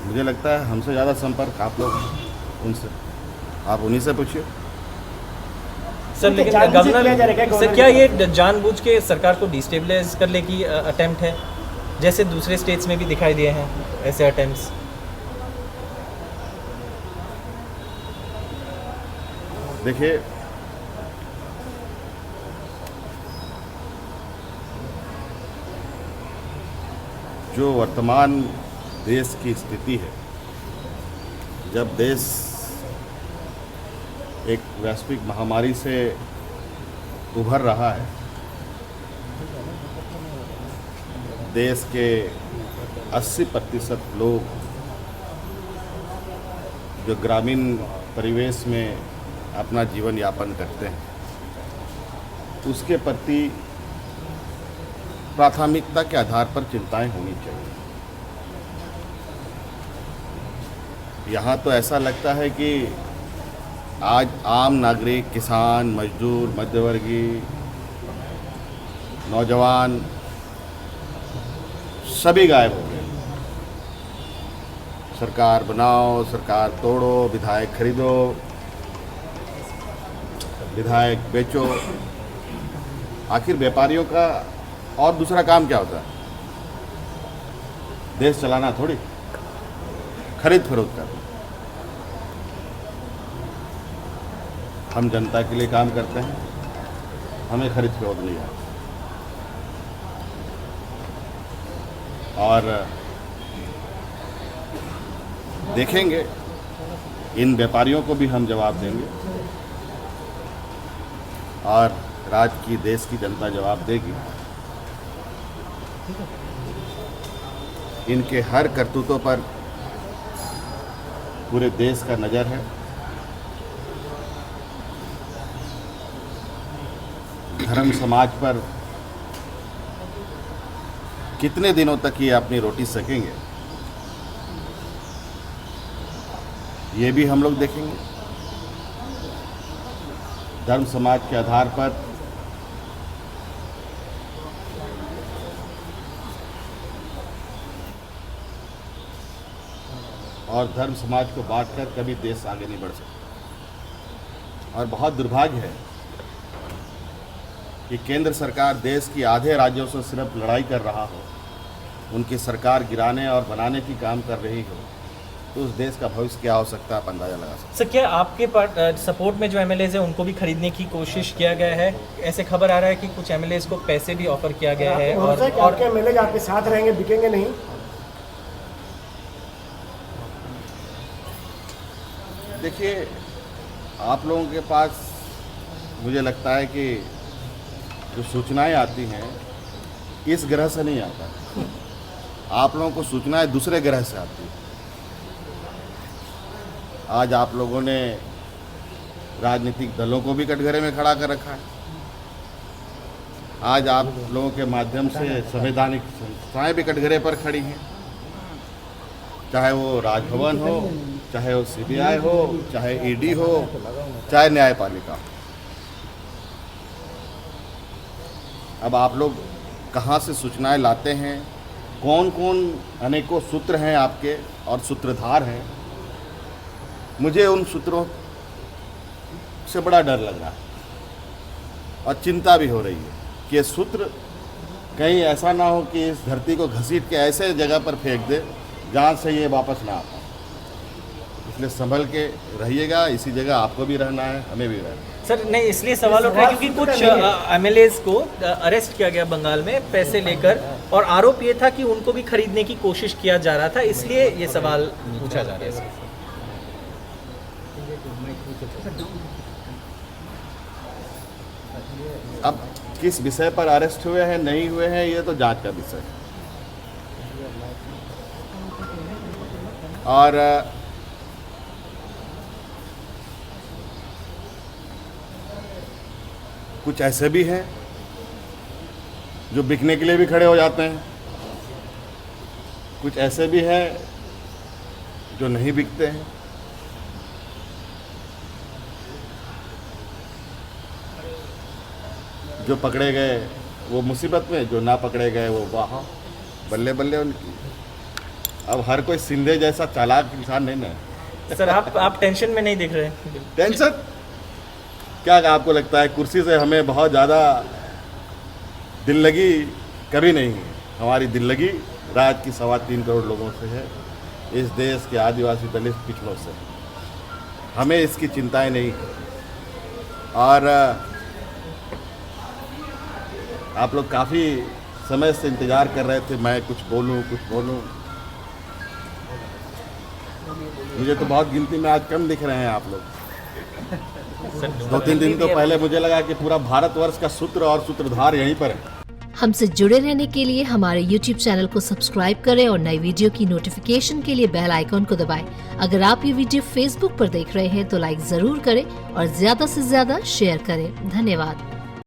मुझे लगता है हमसे ज़्यादा संपर्क आप लोग उनसे, आप उन्हीं से पूछिए। सर लेकिन गवर्नर सर क्या ये जानबूझ के सरकार को डिस्टेबलाइज करने की अटेम्प्ट है, जैसे दूसरे स्टेट्स में भी दिखाई दिए हैं ऐसे अटेम्प्ट्स? देखिए, जो वर्तमान देश की स्थिति है, जब देश एक वैश्विक महामारी से उभर रहा है, देश के 80% लोग जो ग्रामीण परिवेश में अपना जीवन यापन करते हैं, उसके प्रति प्राथमिकता के आधार पर चिंताएं होनी चाहिए। यहाँ तो ऐसा लगता है कि आज आम नागरिक, किसान, मजदूर, मध्यवर्गीय, नौजवान सभी गायब हो गए। सरकार बनाओ, सरकार तोड़ो, विधायक खरीदो, विधायक बेचो। आखिर व्यापारियों का और दूसरा काम क्या होता है? देश चलाना थोड़ी, खरीद फरोख्त करना। हम जनता के लिए काम करते हैं, हमें खरीद फरोख्त नहीं आती। और देखेंगे, इन व्यापारियों को भी हम जवाब देंगे और राज्य की, देश की जनता जवाब देगी। इनके हर करतूतों पर पूरे देश का नज़र है। धर्म समाज पर कितने दिनों तक ये अपनी रोटी सेकेंगे, ये भी हम लोग देखेंगे। धर्म समाज के आधार पर और धर्म समाज को बांटकर कभी देश आगे नहीं बढ़ सकता। और बहुत दुर्भाग्य है कि केंद्र सरकार देश की आधे राज्यों से सिर्फ लड़ाई कर रहा हो, उनकी सरकार गिराने और बनाने की काम कर रही हो, तो उस देश का भविष्य क्या हो सकता है, आप अंदाजा लगा सकते हैं। सर क्या आपके सपोर्ट में जो एमएलएज हैं उनको भी खरीदने की कोशिश किया गया है? ऐसे खबर आ रहा है कि कुछ एमएलएज को पैसे भी ऑफर किया गया है। और एमएलए आपके साथ रहेंगे, बिकेंगे नहीं? देखिए, आप लोगों के पास मुझे लगता है कि जो सूचनाएं आती हैं इस ग्रह से नहीं आता। आप लोगों को सूचनाएं दूसरे ग्रह से आती है। आज आप लोगों ने राजनीतिक दलों को भी कटघरे में खड़ा कर रखा है। आज आप लोगों के माध्यम से संवैधानिक संस्थाएं भी कटघरे पर खड़ी हैं, चाहे वो राजभवन हो, चाहे वो सीबीआई हो, चाहे ईडी हो, चाहे न्यायपालिका। अब आप लोग कहाँ से सूचनाएं लाते हैं, कौन कौन अनेकों सूत्र हैं आपके और सूत्रधार हैं, मुझे उन सूत्रों से बड़ा डर लग रहा है और चिंता भी हो रही है कि ये सूत्र कहीं ऐसा ना हो कि इस धरती को घसीट के ऐसे जगह पर फेंक दे जहाँ से ये वापस ना आता। इसलिए संभल के रहिएगा, इसी जगह आपको भी रहना है, हमें भी रहना है। सर नहीं, इसलिए सवाल उठ रहा है क्योंकि कुछ एमएलएज को अरेस्ट किया गया बंगाल में पैसे लेकर, और आरोप ये था कि उनको भी खरीदने की कोशिश किया जा रहा था, इसलिए ये सवाल पूछा जा रहा है। अब किस विषय पर अरेस्ट हुए हैं, नहीं हुए हैं, ये तो जांच का विषय है। और कुछ ऐसे भी हैं जो बिकने के लिए भी खड़े हो जाते हैं, कुछ ऐसे भी हैं जो नहीं बिकते हैं। जो पकड़े गए वो मुसीबत में, जो ना पकड़े गए वो वाह, बल्ले बल्ले उनकी। अब हर कोई सिंधे जैसा चालाक इंसान नहीं ना। सर आप टेंशन में नहीं दिख रहे हैं। टेंशन क्या आपको लगता है कुर्सी से हमें बहुत ज़्यादा दिल लगी? कभी नहीं है। हमारी दिल लगी राज्य की 3.25 करोड़ लोगों से है, इस देश के आदिवासी दलित पिछड़ों से। हमें इसकी चिंताएं नहीं है। और आप लोग काफ़ी समय से इंतज़ार कर रहे थे मैं कुछ बोलूं। मुझे तो बहुत गिनती में आज कम दिख रहे हैं आप लोग। 2-3 दिन तो पहले मुझे लगा कि पूरा भारतवर्ष का सूत्र और सूत्रधार यहीं पर है। हमसे जुड़े रहने के लिए हमारे YouTube चैनल को सब्सक्राइब करें और नई वीडियो की नोटिफिकेशन के लिए बेल आइकॉन को दबाएं। अगर आप ये वीडियो Facebook पर देख रहे हैं तो लाइक जरूर करें और ज्यादा से ज्यादा शेयर करें। धन्यवाद।